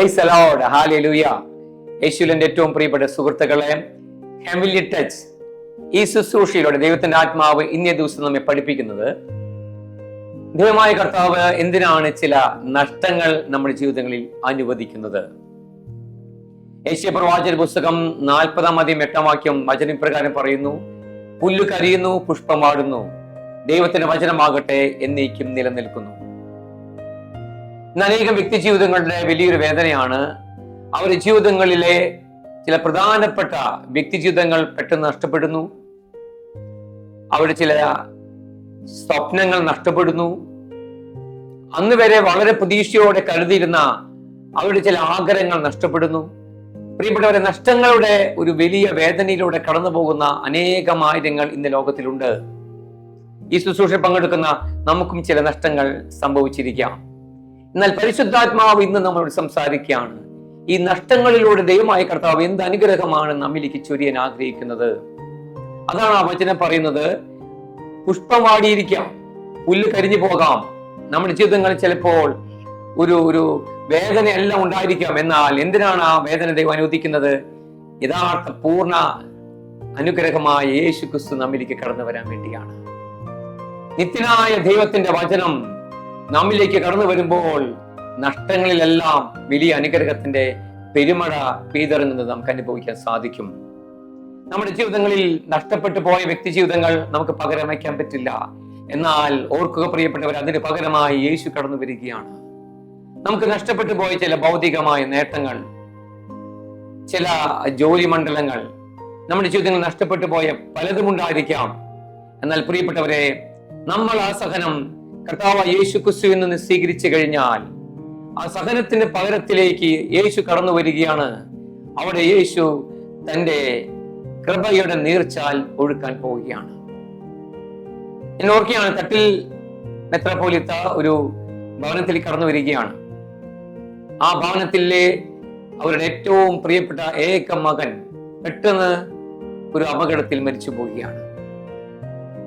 Praise the Lord, hallelujah. യേശുവിന്റെ ഏറ്റവും പ്രിയപ്പെട്ട സുഹൃത്തുക്കളെ, ഹെവൻലി ടച്ച് ഈ ശുശ്രൂഷയിലൂടെ ദൈവത്തിന്റെ ആത്മാവ് ഇന്നേ ദിവസം നമ്മെ പഠിപ്പിക്കുന്നത്, ദൈവമായ കർത്താവ് എന്തിനാണ് ചില നഷ്ടങ്ങൾ നമ്മുടെ ജീവിതങ്ങളിൽ അനുവദിക്കുന്നത്. യെശയ്യാ പ്രവാചക പുസ്തകം 40-8 വചനപ്രകാരം പറയുന്നു, പുല്ല് കരിയുന്നു, പുഷ്പം വാടുന്നു, ദൈവത്തിന്റെ വചനമാകട്ടെ എന്നേക്കും നിലനിൽക്കുന്നു. ഇന്ന് അനേകം വ്യക്തി ജീവിതങ്ങളുടെ വലിയൊരു വേദനയാണ്. അവരുടെ ജീവിതങ്ങളിലെ ചില പ്രധാനപ്പെട്ട വ്യക്തി ജീവിതങ്ങൾ പെട്ടെന്ന് നഷ്ടപ്പെടുന്നു. അവരുടെ ചില സ്വപ്നങ്ങൾ നഷ്ടപ്പെടുന്നു. അന്ന് വരെ വളരെ പ്രതീക്ഷയോടെ കരുതിയിരുന്ന അവരുടെ ചില ആഗ്രഹങ്ങൾ നഷ്ടപ്പെടുന്നു. പ്രിയപ്പെട്ടവരെ, നഷ്ടങ്ങളുടെ ഒരു വലിയ വേദനയിലൂടെ കടന്നു പോകുന്ന അനേകമായിരങ്ങൾ ഇന്ന് ലോകത്തിലുണ്ട്. ഈ ശുശ്രൂഷ പങ്കെടുക്കുന്ന നമുക്കും ചില നഷ്ടങ്ങൾ സംഭവിച്ചിരിക്കാം. എന്നാൽ പരിശുദ്ധാത്മാവ് ഇന്ന് നമ്മളോട് സംസാരിക്കുകയാണ്. ഈ നഷ്ടങ്ങളിലൂടെ ദൈവമായ കർത്താവ് എന്ത് അനുഗ്രഹമാണ് നമ്മിലേക്ക് ചൊരിയാൻ ആഗ്രഹിക്കുന്നത്. അതാണ് ആ വചനം പറയുന്നത്. പുഷ്പം വാടിയിരിക്കാം, പുല്ല് കരിഞ്ഞു പോകാം. നമ്മുടെ ജീവിതങ്ങളിൽ ചിലപ്പോൾ ഒരു വേദനയെല്ലാം ഉണ്ടായിരിക്കാം. എന്നാൽ എന്തിനാണ് ആ വേദന ദൈവം അനുവദിക്കുന്നത്? യഥാർത്ഥ പൂർണ്ണ അനുഗ്രഹമായ യേശു ക്രിസ്തു നമ്മിലേക്ക് കടന്നു വരാൻ വേണ്ടിയാണ്. നിത്യനായ ദൈവത്തിന്റെ വചനം നമ്മിലേക്ക് കടന്നു വരുമ്പോൾ നഷ്ടങ്ങളിലെല്ലാം വലിയ അനുഗ്രഹത്തിന്റെ പെരുമഴ പെയ്തിറങ്ങുന്നത് നമുക്ക് അനുഭവിക്കാൻ സാധിക്കും. നമ്മുടെ ജീവിതങ്ങളിൽ നഷ്ടപ്പെട്ടു പോയ വ്യക്തി ജീവിതങ്ങൾ നമുക്ക് പകരം വയ്ക്കാൻ പറ്റില്ല. എന്നാൽ ഓർക്കുക പ്രിയപ്പെട്ടവർ, അതിന് പകരമായി യേശു കടന്നു വരികയാണ്. നമുക്ക് നഷ്ടപ്പെട്ടു പോയ ചില ഭൗതികമായ നേട്ടങ്ങൾ, ചില ജോലി മണ്ഡലങ്ങൾ, നമ്മുടെ ജീവിതങ്ങളിൽ നഷ്ടപ്പെട്ടു പോയ പലതും ഉണ്ടായിരിക്കാം. എന്നാൽ പ്രിയപ്പെട്ടവരെ, നമ്മൾ ആ സഹനം കർത്താവ് യേശു ക്രിസ്തുവിൽ നിന്ന് സ്വീകരിച്ചു കഴിഞ്ഞാൽ ആ സഹനത്തിന്റെ പകരത്തിലേക്ക് യേശു കടന്നു വരികയാണ്. അവിടെ യേശു തന്റെ കൃപയുടെ നീർച്ചാൽ ഒഴുക്കാൻ പോവുകയാണ്. ഞാൻ ഓർക്കുകയാണ്, തട്ടിൽ മെത്രാപ്പോലീത്ത ഒരു ഭവനത്തിൽ കടന്നു വരികയാണ്. ആ ഭവനത്തിലെ അവരുടെ ഏറ്റവും പ്രിയപ്പെട്ട ഏക മകൻ പെട്ടെന്ന് ഒരു അപകടത്തിൽ മരിച്ചു പോവുകയാണ്.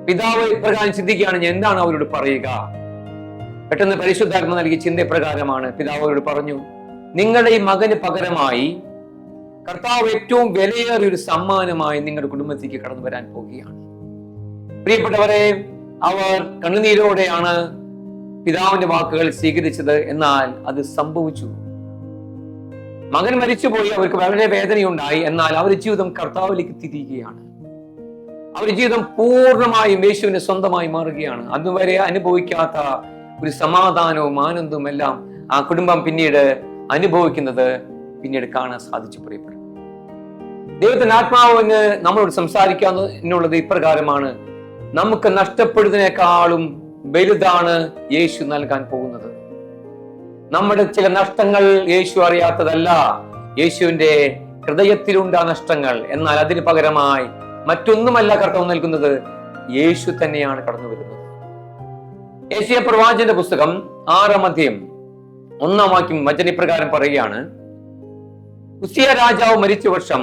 പിതാവ് ഇപ്രകാരം ചിന്തിക്കുകയാണ്, ഞാൻ എന്താണ് അവരോട് പറയുക? പെട്ടെന്ന് പരിശുദ്ധാത്മ നൽകിയ ചിന്തപ്രകാരമാണ് പിതാവ് അവരോട് പറഞ്ഞു, നിങ്ങളുടെ ഈ മകന് പകരമായി കർത്താവ് ഏറ്റവും വിലയേറിയ ഒരു സമ്മാനമായി നിങ്ങളുടെ കുടുംബത്തേക്ക് കടന്നു വരാൻ പോവുകയാണ്. പ്രിയപ്പെട്ടവരെ, അവർ കണ്ണുനീരോടെയാണ് പിതാവിന്റെ വാക്കുകൾ സ്വീകരിച്ചത്. എന്നാൽ അത് സംഭവിച്ചു. മകൻ മരിച്ചുപോയി. അവർക്ക് വളരെ വേദനയുണ്ടായി. എന്നാൽ അവരുടെ ജീവിതം കർത്താവിലേക്ക് തിരിയുകയാണ്. അവരുടെ ജീവിതം പൂർണ്ണമായും യേശുവിനെ സ്വന്തമായി മാറുകയാണ്. അതുവരെ അനുഭവിക്കാത്ത ഒരു സമാധാനവും ആനന്ദവും എല്ലാം ആ കുടുംബം പിന്നീട് അനുഭവിക്കുന്നത് പിന്നീട് കാണാൻ സാധിച്ചു. പ്രിയപ്പെട്ടു, ദൈവത്തിന്റെ ആത്മാവിന് നമ്മളോട് സംസാരിക്കാന്നുള്ളത് ഇപ്രകാരമാണ്: നമുക്ക് നഷ്ടപ്പെടുന്നതിനേക്കാളും വലുതാണ് യേശു നൽകാൻ പോകുന്നത്. നമ്മുടെ ചില നഷ്ടങ്ങൾ യേശു അറിയാത്തതല്ല. യേശുവിന്റെ ഹൃദയത്തിലുണ്ട് ആ നഷ്ടങ്ങൾ. എന്നാൽ അതിന് പകരമായി മറ്റൊന്നുമല്ല കർത്താവ് നൽകുന്നത്, യേശു തന്നെയാണ് കടന്നു വരുന്നത്. യെശയ്യാ പ്രവാചകന്റെ പുസ്തകം 6-1 വചനപ്രകാരം പറയുകയാണ്, ഉസിയ രാജാവ് മരിച്ച വർഷം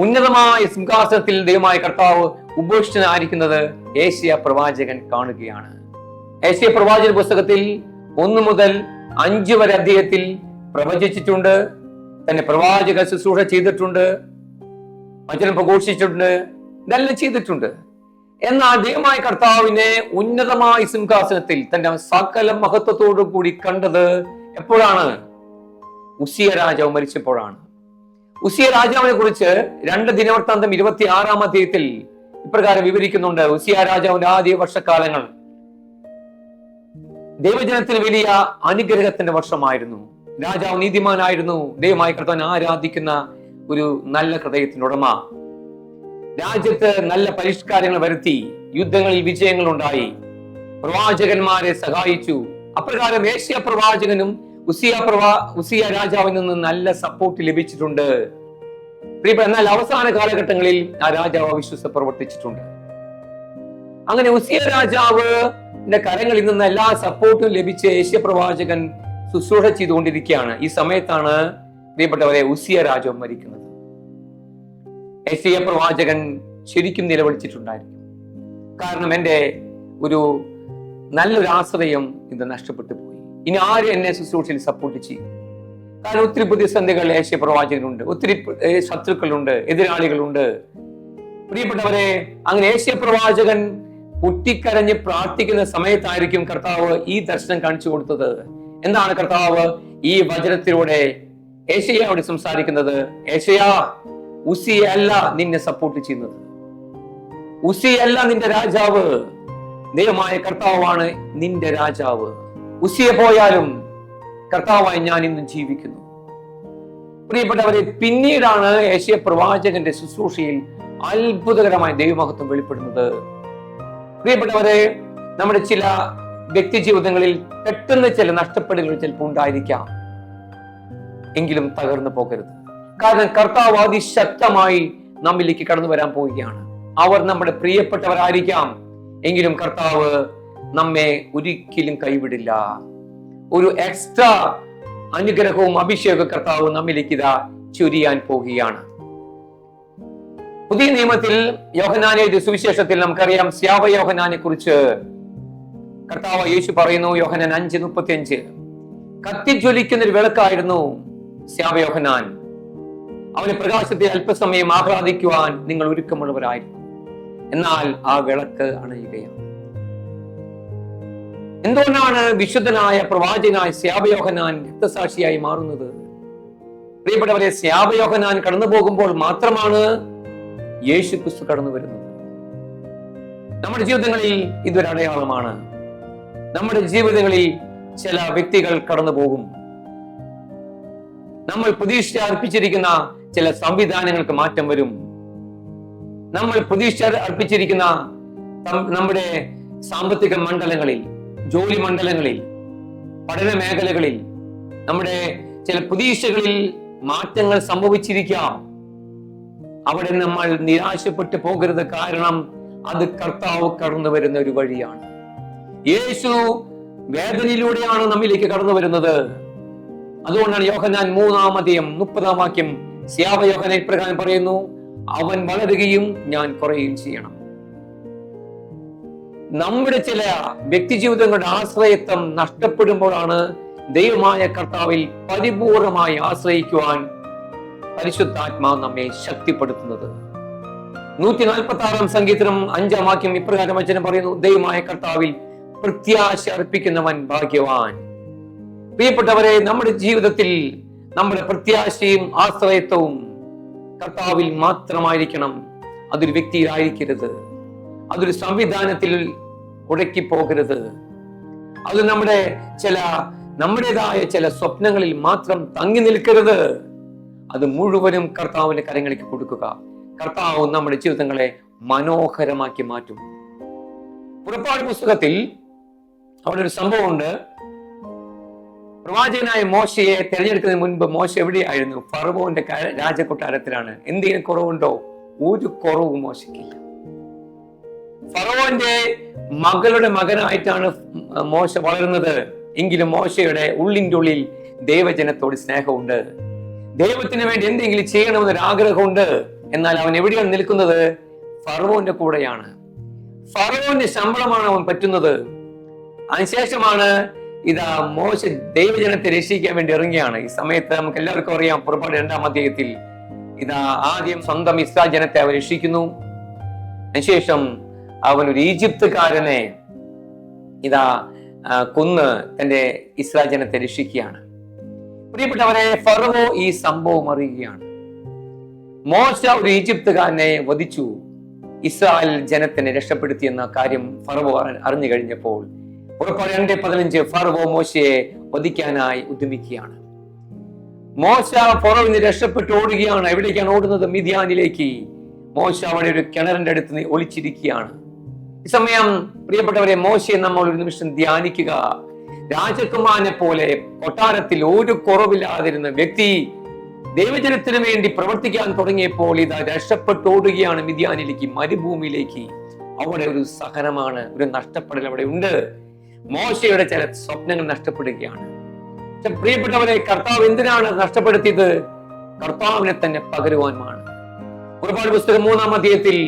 ഉന്നതമായ സിംഹാസനത്തിൽ ദൈവമായ കർത്താവ് ഉപേക്ഷിതനായിരിക്കുന്നത് യെശയ്യാ പ്രവാചകൻ കാണുകയാണ്. യെശയ്യാ പ്രവാചക പുസ്തകത്തിൽ 1 മുതൽ 5 വരെ അധ്യായത്തിൽ പ്രവചിച്ചിട്ടുണ്ട്. തന്നെ പ്രവാചക ശുശ്രൂഷ ചെയ്തിട്ടുണ്ട്, വചനം പ്രഘോഷിച്ചിട്ടുണ്ട്, ഇതെല്ലാം ചെയ്തിട്ടുണ്ട്. എന്നാൽ ദൈവമായ കർത്താവിനെ ഉന്നതമായ സിംഹാസനത്തിൽ തന്റെ സകല മഹത്വത്തോടു കൂടി കണ്ടത് എപ്പോഴാണ്? ഉസിയ രാജാവ് മരിച്ചപ്പോഴാണ്. ഉസിയ രാജാവിനെ കുറിച്ച് 2 ദിനവൃത്താന്തം 26 അധ്യായത്തിൽ ഇപ്രകാരം വിവരിക്കുന്നുണ്ട്. ഉസിയ രാജാവിന്റെ ആദ്യ വർഷക്കാലങ്ങൾ ദൈവജനത്തിന് വലിയ അനുഗ്രഹത്തിന്റെ വർഷമായിരുന്നു. രാജാവ് നീതിമാനായിരുന്നു. ദൈവമായ കർത്താവിനെ ആരാധിക്കുന്ന ഒരു നല്ല ഹൃദയത്തിന്റെ ഉടമ. രാജ്യത്ത് നല്ല പരിഷ്കാരങ്ങൾ വരുത്തി. യുദ്ധങ്ങളിൽ വിജയങ്ങൾ ഉണ്ടായി. പ്രവാചകന്മാരെ സഹായിച്ചു. അപ്രകാരം യെശയ്യാ പ്രവാചകനും ഉസിയ രാജാവിൽ നിന്ന് നല്ല സപ്പോർട്ട് ലഭിച്ചിട്ടുണ്ട്. എന്നാൽ അവസാന കാലഘട്ടങ്ങളിൽ ആ രാജാവ് അവിശ്വസ പ്രവർത്തിച്ചിട്ടുണ്ട്. അങ്ങനെ ഉസിയ രാജാവിന്റെ കരങ്ങളിൽ നിന്ന് എല്ലാ സപ്പോർട്ടും ലഭിച്ച് യെശയ്യാ പ്രവാചകൻ ശുശ്രൂഷ ചെയ്തുകൊണ്ടിരിക്കുകയാണ്. ഈ സമയത്താണ് പ്രിയപ്പെട്ടവരെ ഉസിയ രാജാവ് മരിക്കുന്നത്. യെശയ്യാ പ്രവാചകൻ ശരിക്കും നിലവിളിച്ചിട്ടുണ്ടായിരിക്കും. കാരണം എന്റെ ഒരു നല്ലൊരു ആശ്രയം ഇത് നഷ്ടപ്പെട്ടു പോയി. ഇനി ആര് എന്നെ ശുശ്രൂഷയിൽ സപ്പോർട്ട് ചെയ്യും? കാരണം ഒത്തിരി പ്രതിസന്ധികൾ ഏഷ്യ പ്രവാചകനുണ്ട്, ഒത്തിരി ശത്രുക്കളുണ്ട്, എതിരാളികളുണ്ട്. പ്രിയപ്പെട്ടവരെ, അങ്ങനെ ഏഷ്യ പ്രവാചകൻ പൊട്ടിക്കരഞ്ഞ് പ്രാർത്ഥിക്കുന്ന സമയത്തായിരിക്കും കർത്താവ് ഈ ദർശനം കാണിച്ചു കൊടുത്തത്. എന്താണ് കർത്താവ് ഈ വചനത്തിലൂടെ ഏശയ്യായോട് സംസാരിക്കുന്നത്? ഏശയ്യാ, ഉസിയ അല്ല നിന്നെ സപ്പോർട്ട് ചെയ്യുന്നത്, ഉസിയ അല്ല നിന്റെ രാജാവ്, ദൈവമായ കർത്താവാണ് നിന്റെ രാജാവ്. ഉസിയ പോയാലും കർത്താവായി ഞാൻ ഇന്നും ജീവിക്കുന്നു. പ്രിയപ്പെട്ടവരെ, പിന്നീടാണ് ഏശയ്യാ പ്രവാചകന്റെ ശുശ്രൂഷയിൽ അത്ഭുതകരമായ ദൈവമഹത്വം വെളിപ്പെടുന്നത്. പ്രിയപ്പെട്ടവരെ, നമ്മുടെ ചില വ്യക്തി ജീവിതങ്ങളിൽ പെട്ടെന്ന് ചില നഷ്ടപ്പെടലുകൾ ചിലപ്പോൾ ഉണ്ടായിരിക്കാം. എങ്കിലും തകർന്നു പോകരുത്. കാരണം കർത്താവ് അതിശക്തമായി നമ്മിലേക്ക് കടന്നു വരാൻ പോവുകയാണ്. അവർ നമ്മുടെ പ്രിയപ്പെട്ടവരായിരിക്കാം, എങ്കിലും കർത്താവ് നമ്മെ ഒരിക്കലും കൈവിടില്ല. ഒരു എക്സ്ട്രാ അനുഗ്രഹവും അഭിഷേകവും കർത്താവ് നമ്മിലേക്ക് ഇതാ ചൊരിയാൻ പോവുകയാണ്. പുതിയ നിയമത്തിൽ യോഹന്നാന്റെ സുവിശേഷത്തിൽ നമുക്കറിയാം സ്യാവ യോഹന്നാനെ കുറിച്ച് കർത്താവ് യേശു പറയുന്നു. യോഹന്നാൻ 5:35, കത്തിജ്വലിക്കുന്ന ഒരു വിളക്കായിരുന്നു സ്യാവ യോഹന്നാൻ. അവന്റെ പ്രകാശത്തെ അല്പസമയം ആഹ്ലാദിക്കുവാൻ നിങ്ങൾ ഒരുക്കമുള്ളവരായിരുന്നു. എന്നാൽ ആ വിളക്ക് അണയുകയാണ്. എന്തുകൊണ്ടാണ് വിശുദ്ധനായ പ്രവാചകനായ സ്യാവ യോഹന്നാൻ രക്തസാക്ഷിയായി മാറുന്നത്? പ്രിയപ്പെട്ടവരെ, സ്യാവ യോഹന്നാൻ കടന്നു പോകുമ്പോൾ മാത്രമാണ് യേശു ക്രിസ്തു കടന്നു വരുന്നത്. നമ്മുടെ ജീവിതങ്ങളിൽ ഇതൊരു അടയാളമാണ്. നമ്മുടെ ജീവിതങ്ങളിൽ ചില വ്യക്തികൾ കടന്നു പോകും. നമ്മൾ പ്രതീക്ഷ അർപ്പിച്ചിരിക്കുന്ന ചില സംവിധാനങ്ങൾക്ക് മാറ്റം വരും. നമ്മൾ പ്രതീക്ഷ അർപ്പിച്ചിരിക്കുന്ന നമ്മുടെ സാമ്പത്തിക മണ്ഡലങ്ങളിൽ, ജോലി മണ്ഡലങ്ങളിൽ, പഠന മേഖലകളിൽ നമ്മുടെ ചില പ്രതീക്ഷകളിൽ മാറ്റങ്ങൾ സംഭവിച്ചിരിക്കാം. അവിടെ നമ്മൾ നിരാശപ്പെട്ടു പോകരുത്. കാരണം അത് കർത്താവ് കടന്നു വരുന്ന ഒരു വഴിയാണ്. യേശു വേദനയിലൂടെയാണ് നമ്മിലേക്ക് കടന്നു വരുന്നത്. അതുകൊണ്ടാണ് യോഹന്നാൻ 3:30 സ്യാവ യോഹന്നാൻ ഇപ്രകാരം പറയുന്നു, അവൻ വളരുകയും ഞാൻ കുറയുകയും ചെയ്യണം. നമ്മുടെ ചില വ്യക്തി ജീവിതങ്ങളുടെ ആശ്രയത്വം നഷ്ടപ്പെടുമ്പോഴാണ് ദൈവമായ കർത്താവിൽ പരിപൂർണമായി ആശ്രയിക്കുവാൻ പരിശുദ്ധാത്മാവ് നമ്മെ ശക്തിപ്പെടുത്തുന്നത്. 146 സങ്കീർത്തനം 5 ഇപ്രകാരം വചനം പറയുന്നു, ദൈവമായ കർത്താവിൽ പ്രത്യാശ അർപ്പിക്കുന്നവൻ ഭാഗ്യവാൻ. പ്രിയപ്പെട്ടവരെ, നമ്മുടെ ജീവിതത്തിൽ നമ്മുടെ പ്രത്യാശയും ആശ്രയത്വവും കർത്താവിൽ മാത്രമായിരിക്കണം. അതൊരു വ്യക്തിയിലായിരിക്കരുത്, അതൊരു സംവിധാനത്തിൽ ഉടക്കി പോകരുത്. അത് നമ്മുടേതായ ചില സ്വപ്നങ്ങളിൽ മാത്രം തങ്ങി നിൽക്കരുത്. അത് മുഴുവനും കർത്താവിന്റെ കരങ്ങളിലേക്ക് കൊടുക്കുക. കർത്താവ് നമ്മുടെ ജീവിതങ്ങളെ മനോഹരമാക്കി മാറ്റും. പുറപ്പാട് പുസ്തകത്തിൽ അവിടെ ഒരു സംഭവമുണ്ട്. പ്രവാചകനായ മോശയെ തിരഞ്ഞെടുക്കുന്നതിന് മുൻപ് മോശ എവിടെയായിരുന്നു? ഫറവോന്റെ രാജകൊട്ടാരത്തിലാണ്. എന്തെങ്കിലും കുറവുണ്ടോ? ഒരു കുറവും മോശയ്ക്കില്ല. ഫറവോന്റെ മകളുടെ മകനായിട്ടാണ് മോശ വളരുന്നത്. എങ്കിലും മോശയുടെ ഉള്ളിന്റെ ഉള്ളിൽ ദൈവജനത്തോട് സ്നേഹമുണ്ട്. ദൈവത്തിന് വേണ്ടി എന്തെങ്കിലും ചെയ്യണമെന്നൊരു ആഗ്രഹമുണ്ട്. എന്നാൽ അവൻ എവിടെയാണ് നിൽക്കുന്നത്? ഫറവോന്റെ കൂടെയാണ്. ഫറവോന്റെ ശമ്പളമാണ് അവൻ പറ്റുന്നത്. അതിനുശേഷമാണ് ഇതാ മോശ ദൈവജനത്തെ രക്ഷിക്കാൻ വേണ്ടി ഇറങ്ങിയാണ്. ഈ സമയത്ത് നമുക്ക് എല്ലാവർക്കും അറിയാം, പുറപ്പാട് 2 ഇതാ ആദ്യം സ്വന്തം ഇസ്രായേൽ ജനത്തെ അവൻ രക്ഷിക്കുന്നു. അതിനുശേഷം അവൻ ഒരു ഈജിപ്തുകാരനെ ഇതാ കൊന്ന് തന്റെ ഇസ്രായേൽ ജനത്തെ രക്ഷിക്കുകയാണ്. പ്രിയപ്പെട്ടവരെ, ഫറവോ ഈ സംഭവം അറിയുകയാണ്. മോശ ഒരു ഈജിപ്തുകാരനെ വധിച്ചു, ഇസ്രായേൽ ജനത്തിനെ രക്ഷപ്പെടുത്തി എന്ന കാര്യം ഫറവോ അറിഞ്ഞു കഴിഞ്ഞപ്പോൾ പുറപ്പാട് 2:15 ഫറവോ മോശയെ വധിക്കാനായി ഉദ്യമിക്കുകയാണ്. മോശ ഫറവോവിന് രക്ഷപ്പെട്ട് ഓടുകയാണ്. എവിടേക്കാണ് ഓടുന്നത്? മിദ്യാനിലേക്ക്. മോശ അവിടെ ഒരു കിണറിന്റെ അടുത്ത് ഒളിച്ചിരിക്കുകയാണ്. ഈ സമയം പ്രിയപ്പെട്ടവരെ, മോശയെ നമ്മൾ ഒരു നിമിഷം ധ്യാനിക്കുക. രാജകുമാരനെ പോലെ കൊട്ടാരത്തിൽ ഒരു കുറവില്ലാതിരുന്ന വ്യക്തി ദൈവജനത്തിന് വേണ്ടി പ്രവർത്തിക്കാൻ തുടങ്ങിയപ്പോൾ ഇതാ രക്ഷപ്പെട്ടോടുകയാണ് മിദ്യാനിലേക്ക്, മരുഭൂമിയിലേക്ക്. അവിടെ ഒരു സഹനമാണ്, ഒരു നഷ്ടപ്പെടൽ അവിടെ ഉണ്ട്. മോശയുടെ ചില സ്വപ്നങ്ങൾ നഷ്ടപ്പെടുകയാണ്. പ്രിയപ്പെട്ടവരെ, കർത്താവ് എന്തിനാണ് നഷ്ടപ്പെടുത്തിയത്? കർത്താവിനെ തന്നെ പകരുവാനുമാണ്. പുറപ്പാട് പുസ്തകം 3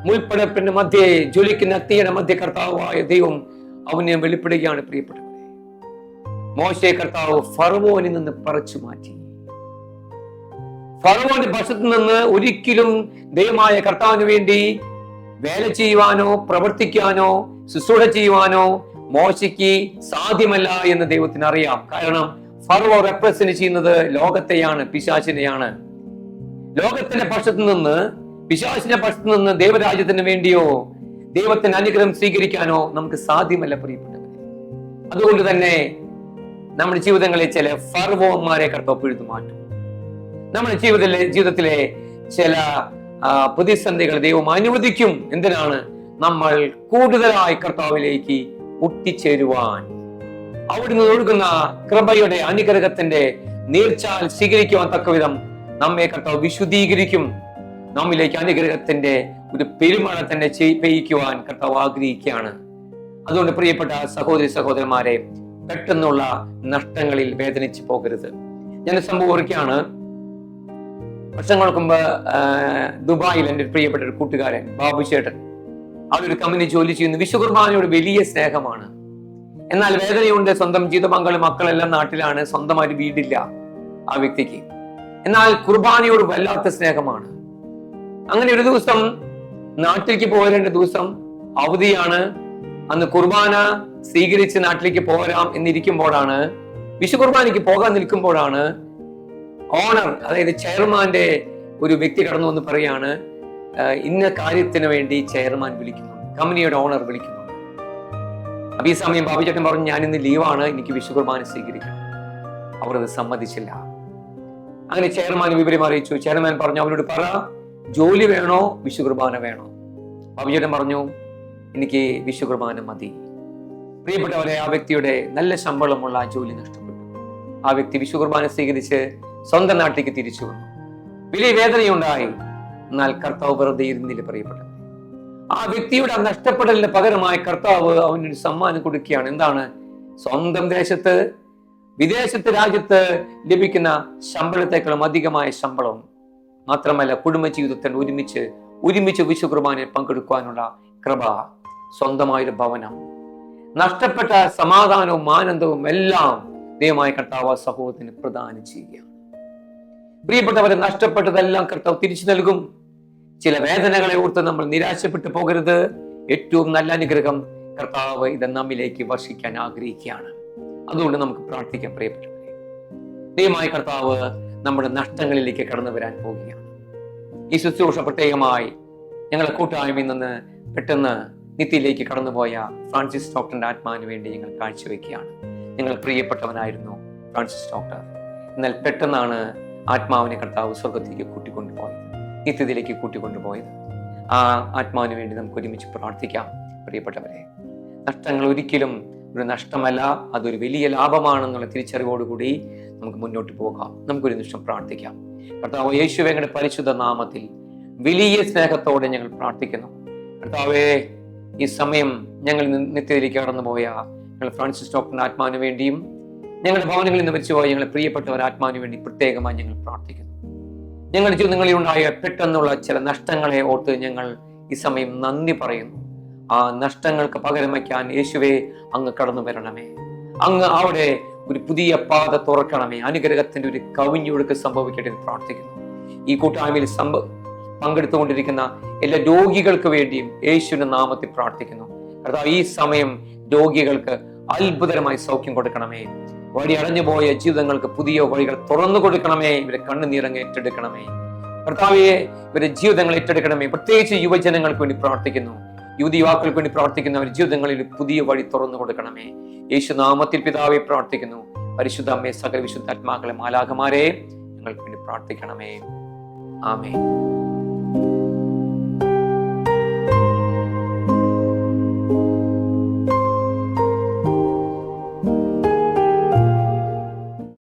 മുൾപ്പടപ്പിന്റെ മധ്യേ ജ്വലിക്കുന്ന അഗ്നിയുടെ മധ്യ കർത്താവായ ദൈവം അവനെ വെളിപ്പെടുകയാണ്. പ്രിയപ്പെട്ടവരെ, മോശയെ കർത്താവ് ഫറവോനിൽ നിന്ന് പറിച്ചു മാറ്റി. ഫറവോന്റെ പക്ഷത്തു നിന്ന് ഒരിക്കലും ദൈവമായ കർത്താവിന് വേണ്ടി വേല ചെയ്യുവാനോ പ്രവർത്തിക്കാനോ ശുശ്രൂഷ ചെയ്യുവാനോ മോശയ്ക്ക് സാധ്യമല്ല എന്ന് ദൈവത്തിന് അറിയാം. കാരണം ഫറവോ റെപ്രസെന്റ് ചെയ്യുന്നത് ലോകത്തെയാണ്, പിശാചിനെയാണ്. ലോകത്തിന്റെ പക്ഷത്തു നിന്ന്, പിശാചിന്റെ പക്ഷത്തു നിന്ന് ദൈവരാജ്യത്തിന് വേണ്ടിയോ ദൈവത്തിന്റെ അനുഗ്രഹം സ്വീകരിക്കാനോ നമുക്ക് സാധ്യമല്ല പ്രിയപ്പെട്ടവരെ. അതുകൊണ്ട് തന്നെ നമ്മുടെ ജീവിതങ്ങളിൽ ചില ഫറവോന്മാരെ കർത്താവ് പിഴുതു മാറ്റും. നമ്മുടെ ജീവിതത്തിലെ ചില പ്രതിസന്ധികൾ ദൈവം അനുവദിക്കും. എന്തിനാണ്? നമ്മൾ കൂടുതലായി കർത്താവിലേക്ക് ഒട്ടിച്ചേരുവാൻ, അവിടുന്ന് ഒഴുകുന്ന കൃപയുടെ അനുഗ്രഹത്തിന്റെ നീർച്ചാൽ സ്വീകരിക്കുവാൻ തക്കവിധം നമ്മെ കർത്താവ് വിശുദ്ധീകരിക്കും. നമ്മിലേക്ക് അനുഗ്രഹത്തിന്റെ ഒരു പെരുമഴ തന്നെ പെയ്യിക്കുവാൻ കർത്താവ് ആഗ്രഹിക്കുകയാണ്. അതുകൊണ്ട് പ്രിയപ്പെട്ട സഹോദരി സഹോദരന്മാരെ, പെട്ടെന്നുള്ള നഷ്ടങ്ങളിൽ വേദനിച്ചു പോകരുത്. ഞാൻ സംഭവം ഓർക്കുകയാണ്. വർഷങ്ങൾക്ക് മുമ്പ് ദുബായിൽ എൻ്റെ പ്രിയപ്പെട്ട ഒരു കൂട്ടുകാരൻ ബാബു ചേട്ടൻ, അവരൊരു കമ്പനി ജോലി ചെയ്യുന്നു. വിശ്വകുർബാനയോട് വലിയ സ്നേഹമാണ്. എന്നാൽ വേദനയുണ്ട്. സ്വന്തം ജീവിതപങ്കാളി മക്കളെല്ലാം നാട്ടിലാണ്, സ്വന്തമായിട്ട് വീടില്ല ആ വ്യക്തിക്ക്. എന്നാൽ കുർബാനയോട് വല്ലാത്ത സ്നേഹമാണ്. അങ്ങനെ ഒരു ദിവസം നാട്ടിലേക്ക് പോരേണ്ട ദിവസം അവധിയാണ്. അന്ന് കുർബാന സ്വീകരിച്ച് നാട്ടിലേക്ക് പോരാം എന്നിരിക്കുമ്പോഴാണ്, വിശ്വകുർബാനയ്ക്ക് പോകാൻ നിൽക്കുമ്പോഴാണ് ഓണർ, അതായത് ചെയർമാന്റെ ഒരു വ്യക്തി കടന്നു വന്ന് പറയാണ്, ഇന്ന കാര്യത്തിന് വേണ്ടി ചെയർമാൻ വിളിക്കുന്നു, കമ്പനിയുടെ ഓണർ വിളിക്കുന്നു. അപ്പൊ ഈ സമയം ബാബു ചേട്ടൻ പറഞ്ഞു, ഞാൻ ഇന്ന് ലീവാണ്, എനിക്ക് വിശ്വകുർബാന സ്വീകരിക്കണം. അവർ അത് സമ്മതിച്ചില്ല. അങ്ങനെ ചെയർമാൻ വിവരം അറിയിച്ചു. ചെയർമാൻ പറഞ്ഞു, അവരോട് പറ, ജോലി വേണോ വിശ്വകുർബാന വേണോ? ബാബു ചേട്ടൻ പറഞ്ഞു, എനിക്ക് വിശ്വകുർബാന മതി. പ്രിയപ്പെട്ടവരെ, ആ വ്യക്തിയുടെ നല്ല ശമ്പളമുള്ള ജോലി നഷ്ടപ്പെട്ടു. ആ വ്യക്തി വിശ്വകുർബാന സ്വീകരിച്ച് സ്വന്തം നാട്ടിലേക്ക് തിരിച്ചു വന്നു. വലിയ വേദനയുണ്ടായി. എന്നാൽ കർത്താവ് വെറുതെ ഇരുന്നില്ല പ്രിയപ്പെട്ടവരെ. ആ വ്യക്തിയുടെ നഷ്ടപ്പെടലിന് പകരമായി കർത്താവ് അവനൊരു സമ്മാനം കൊടുക്കുകയാണ്. എന്താണ്? സ്വന്തം ദേശത്ത്, വിദേശത്ത്, രാജ്യത്ത് ലഭിക്കുന്ന ശമ്പളത്തെക്കാളും അധികമായ ശമ്പളം. മാത്രമല്ല, കുടുംബജീവിതത്തിൽ ഒരുമിച്ച് വിശ്വകുർബാനയിൽ പങ്കെടുക്കുവാനുള്ള കൃപ, സ്വന്തമായൊരു ഭവനം, നഷ്ടപ്പെട്ട സമാധാനവും ആനന്ദവും എല്ലാം ദൈവമായ കർത്താവ് സഹോദരന് പ്രദാനം ചെയ്യുകയാണ്. പ്രിയപ്പെട്ടവരെ, നഷ്ടപ്പെട്ടതെല്ലാം കർത്താവ് തിരിച്ചു നൽകും. ചില വേദനകളെ ഓർത്ത് നമ്മൾ നിരാശപ്പെട്ടു പോകരുത്. ഏറ്റവും നല്ല അനുഗ്രഹം കർത്താവ് ഇത് നമ്മിലേക്ക് വർഷിക്കാൻ ആഗ്രഹിക്കുകയാണ്. അതുകൊണ്ട് നമുക്ക് പ്രാർത്ഥിക്കാം പ്രിയപ്പെട്ടവരെ. ദൈവമായ കർത്താവ് നമ്മുടെ നഷ്ടങ്ങളിലേക്ക് കടന്നു വരാൻ പോവുകയാണ്. ഈ ശുശ്രൂഷ പ്രത്യേകമായി ഞങ്ങളെ കൂട്ടായ്മയിൽ നിന്ന് പെട്ടെന്ന് നിത്യയിലേക്ക് കടന്നുപോയ ഫ്രാൻസിസ് ഡോക്ടറിന്റെ ആത്മാവിന് വേണ്ടി ഞങ്ങൾ കാഴ്ചവെക്കുകയാണ്. ഞങ്ങൾ പ്രിയപ്പെട്ടവനായിരുന്നു ഫ്രാൻസിസ് ഡോക്ടർ. എന്നാൽ പെട്ടെന്നാണ് ആത്മാവിനെ കർത്താവ് സ്വർഗത്തിലേക്ക് കൂട്ടിക്കൊണ്ടുപോയത്, നിത്യത്തിലേക്ക് കൂട്ടിക്കൊണ്ടുപോയത്. ആ ആത്മാവിന് വേണ്ടി നമുക്ക് ഒരുമിച്ച് പ്രാർത്ഥിക്കാം പ്രിയപ്പെട്ടവരെ. നഷ്ടങ്ങൾ ഒരിക്കലും ഒരു നഷ്ടമല്ല, അതൊരു വലിയ ലാഭമാണെന്നുള്ള തിരിച്ചറിവോടുകൂടി നമുക്ക് മുന്നോട്ട് പോകാം. നമുക്കൊരു നിമിഷം പ്രാർത്ഥിക്കാം. കർത്താവ് യേശുവേ, പരിശുദ്ധ നാമത്തിൽ വലിയ സ്നേഹത്തോടെ ഞങ്ങൾ പ്രാർത്ഥിക്കുന്നു. കർത്താവേ, ഈ സമയം ഞങ്ങൾ നിത്യത്തിലേക്ക് കടന്നുപോയ ഞങ്ങൾ ഫ്രാൻസിസ് ഡോക്ടറിന്റെ ആത്മാവിന് വേണ്ടിയും ഞങ്ങളുടെ ഭവനങ്ങളിൽ നിന്ന് മരിച്ചുപോയ ഞങ്ങളെ പ്രിയപ്പെട്ടവർ ആത്മാവിന് വേണ്ടി പ്രത്യേകമായി ഞങ്ങൾ പ്രാർത്ഥിക്കുന്നു. ഞങ്ങളുടെ ജീവിതങ്ങളിൽ ഉണ്ടായ പെട്ടെന്നുള്ള ചില നഷ്ടങ്ങളെ ഓർത്ത് ഞങ്ങൾ ഈ സമയം നന്ദി പറയുന്നു. ആ നഷ്ടങ്ങൾക്ക് പകരം വയ്ക്കാൻ യേശുവേ അങ്ങ് കടന്നു വരണമേ. അങ്ങ് അവിടെ ഒരു പുതിയ പാത തുറക്കണമേ. അനുഗ്രഹത്തിന്റെ ഒരു കവിഞ്ഞൊഴുക്ക് സംഭവിക്കട്ടെ എന്ന് പ്രാർത്ഥിക്കുന്നു. ഈ കൂട്ടായ്മയിൽ പങ്കെടുത്തുകൊണ്ടിരിക്കുന്ന എല്ലാ രോഗികൾക്ക് വേണ്ടിയും യേശുവിന്റെ നാമത്തിൽ പ്രാർത്ഥിക്കുന്നു. കർത്താവ്, ഈ സമയം രോഗികൾക്ക് അത്ഭുതകരമായി സൗഖ്യം കൊടുക്കണമേ. വഴി അടഞ്ഞുപോയ ജീവിതങ്ങൾക്ക് പുതിയ വഴികൾ തുറന്നു കൊടുക്കണമേ. ഇവരെ കണ്ണുനീരങ്ങ് ഏറ്റെടുക്കണമേ. കർത്താവെ, ഇവരുടെ ജീവിതങ്ങൾ ഏറ്റെടുക്കണമേ. പ്രത്യേകിച്ച് യുവജനങ്ങൾക്ക് വേണ്ടി പ്രാർത്ഥിക്കുന്നു, യുവതിയുവാക്കൾക്ക് വേണ്ടി പ്രാർത്ഥിക്കുന്നു. അവരുടെ ജീവിതങ്ങളിൽ പുതിയ വഴി തുറന്നു കൊടുക്കണമേ. യേശുനാമത്തിൽ പിതാവെ പ്രാർത്ഥിക്കുന്നു. പരിശുദ്ധ അമ്മേ, സകല വിശുദ്ധാത്മാക്കളെ, മാലാഖമാരെ ഞങ്ങൾക്ക് വേണ്ടി പ്രാർത്ഥിക്കണമേ. ആമേൻ.